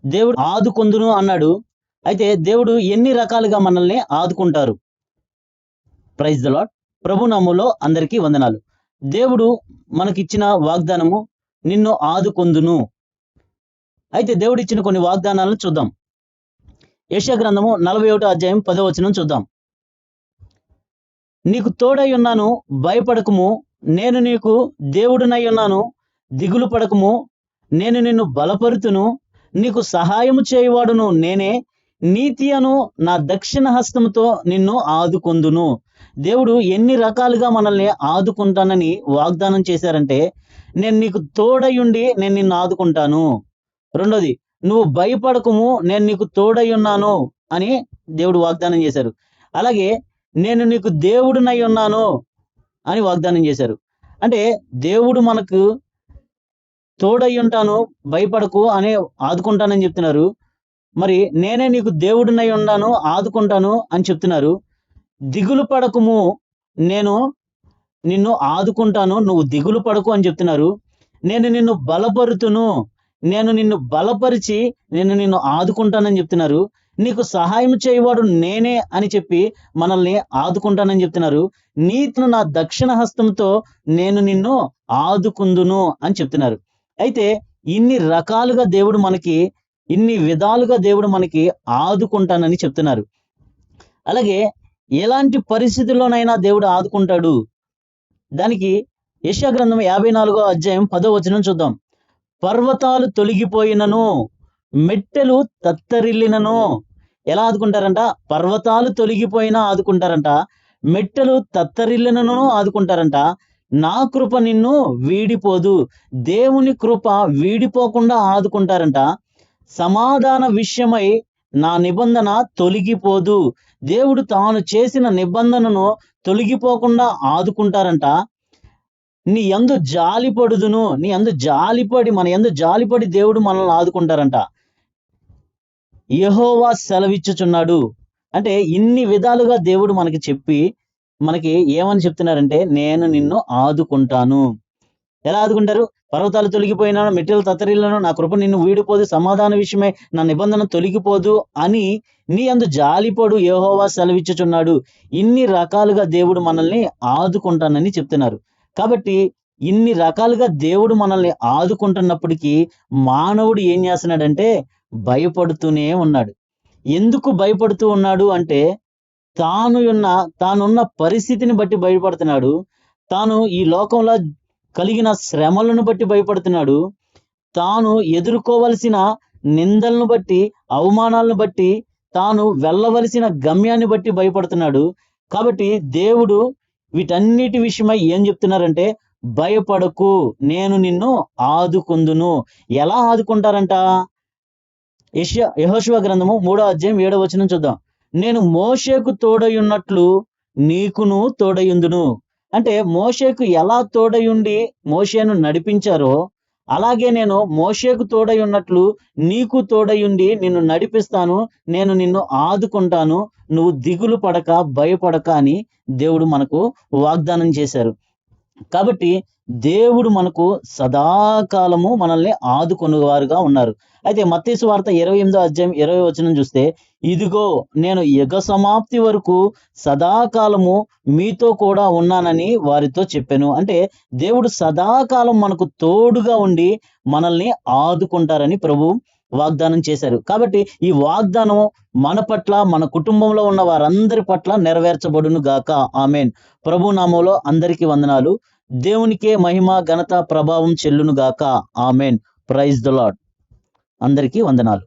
దేవుడు ఆదుకొందును అన్నాడు. అయితే దేవుడు ఎన్ని రకాలుగా మనల్ని ఆదుకుంటారు? Praise the lord. ప్రభు నామములో అందరికీ వందనాలు. దేవుడు మనకిచ్చిన వాగ్దానము నిన్ను ఆదుకొందును. అయితే దేవుడిచ్చిన కొన్ని వాగ్దానాలను చూద్దాం. యెషయా గ్రంథము 41వ అధ్యాయం 10వ వచనం చూద్దాం. నీకు తోడై ఉన్నాను, భయపడకుము, నేను నీకు దేవుడునై ఉన్నాను, దిగులు పడకుము, నేను నిన్ను బలపరుతును, నీకు సహాయము చేయువాడును నేనే, నీతి అను నా దక్షిణ హస్తముతో నిన్ను ఆదుకొందును. దేవుడు ఎన్ని రకాలుగా మనల్ని ఆదుకుంటానని వాగ్దానం చేశారంటే, నేను నీకు తోడై ఉండి నేను నిన్ను ఆదుకుంటాను. రెండోది, నువ్వు భయపడకుము, నేను నీకు తోడై ఉన్నాను అని దేవుడు వాగ్దానం చేశారు. అలాగే నేను నీకు దేవుడునై ఉన్నాను అని వాగ్దానం చేశారు. అంటే దేవుడు మనకు తోడై ఉంటాను, భయపడకు అని ఆదుకుంటానని చెప్తున్నారు. మరి నేనే నీకు దేవుడినై ఉన్నాను, ఆదుకుంటాను అని చెప్తున్నారు. దిగులు పడకుము, నేను నిన్ను ఆదుకుంటాను, నువ్వు దిగులు పడకు అని చెప్తున్నారు. నేను నిన్ను బలపరుతును, నేను నిన్ను బలపరిచి నేను నిన్ను ఆదుకుంటానని చెప్తున్నారు. నీకు సహాయం చేయవాడు నేనే అని చెప్పి మనల్ని ఆదుకుంటానని చెప్తున్నారు. నీతిను నా దక్షిణ హస్తంతో నేను నిన్ను ఆదుకుందును అని చెప్తున్నారు. అయితే ఇన్ని రకాలుగా దేవుడు మనకి, ఇన్ని విధాలుగా దేవుడు మనకి ఆదుకుంటానని చెప్తున్నారు. అలాగే ఎలాంటి పరిస్థితుల్లోనైనా దేవుడు ఆదుకుంటాడు. దానికి యెషయా గ్రంథం 54వ అధ్యాయం 10వ వచనం చూద్దాం. పర్వతాలు తొలగిపోయినను, మెట్టెలు తత్తరిల్లినను. ఎలా ఆదుకుంటారంట? పర్వతాలు తొలగిపోయినా ఆదుకుంటారంట, మెట్టెలు తత్తరిల్లినను ఆదుకుంటారంట. నా కృప నిన్ను వీడిపోదు. దేవుని కృప వీడిపోకుండా ఆదుకుంటారంట. సమాధాన విషయమై నా నిబంధన తొలగిపోదు. దేవుడు తాను చేసిన నిబంధనను తొలగిపోకుండా ఆదుకుంటారంట. నీ యందు జాలిపడుదును, నీ యందు జాలిపడి, మన యందు జాలిపడి దేవుడు మనల్ని ఆదుకుంటారంట. యెహోవా సెలవిచ్చుచున్నాడు. అంటే ఇన్ని విధాలుగా దేవుడు మనకి చెప్పి మనకి ఏమని చెప్తున్నారంటే, నేను నిన్ను ఆదుకుంటాను. ఎలా ఆదుకుంటారు? పర్వతాలు తొలగిపోయినా, మెట్టెలు తత్తరిల్లను, నా కృప నిన్ను వీడిపోదు, సమాధాన విషయమై నా నిబంధన తొలగిపోదు అని నీ యందు జాలిపడు యెహోవా సెలవిచ్చుచున్నాడు. ఇన్ని రకాలుగా దేవుడు మనల్ని ఆదుకుంటానని చెప్తున్నారు. కాబట్టి ఇన్ని రకాలుగా దేవుడు మనల్ని ఆదుకుంటున్నప్పటికీ మానవుడు ఏం చేస్తున్నాడంటే భయపడుతూనే ఉన్నాడు. ఎందుకు భయపడుతూ ఉన్నాడు అంటే, తానున్న పరిస్థితిని బట్టి భయపడుతున్నాడు. తాను ఈ లోకంలో కలిగిన శ్రమలను బట్టి భయపడుతున్నాడు. తాను ఎదుర్కోవలసిన నిందలను బట్టి, అవమానాలను బట్టి, తాను వెళ్ళవలసిన గమ్యాన్ని బట్టి భయపడుతున్నాడు. కాబట్టి దేవుడు వీటన్నిటి విషయమై ఏం చెప్తున్నారంటే, భయపడకు, నేను నిన్ను ఆదుకొందును. ఎలా ఆదుకుంటారంట? యెహోషువ గ్రంథము 3వ అధ్యాయం 7వ వచనం చూద్దాం. నేను మోషేకు తోడయున్నట్లు నీకును తోడయుందును. అంటే మోషేకు ఎలా తోడయుండి మోషేను నడిపించారో, అలాగే నేను మోషేకు తోడై ఉన్నట్లు నీకు తోడయుండి నిన్ను నడిపిస్తాను, నేను నిన్ను ఆదుకుంటాను, నువ్వు దిగులు పడక, భయపడక అని దేవుడు మనకు వాగ్దానం చేశారు. కాబట్టి దేవుడు మనకు సదాకాలము మనల్ని ఆదుకొనువారుగా ఉన్నారు. అయితే మత్తయి సువార్త 28వ అధ్యాయం 20వ వచనం చూస్తే, ఇదిగో నేను యుగ సమాప్తి వరకు సదాకాలము మీతో కూడా ఉన్నానని వారితో చెప్పాను. అంటే దేవుడు సదాకాలం మనకు తోడుగా ఉండి మనల్ని ఆదుకుంటారని ప్రభు వాగ్దానం చేశారు. కాబట్టి ఈ వాగ్దానం మన పట్ల, మన కుటుంబంలో ఉన్న వారందరి పట్ల నెరవేర్చబడును గాక. ఆమేన్. ప్రభు నామములో అందరికీ వందనాలు. దేవునికే మహిమ, ఘనత, ప్రభావం చెల్లును గాక. ఆమేన్. Praise the Lord. అందరికీ వందనాలు.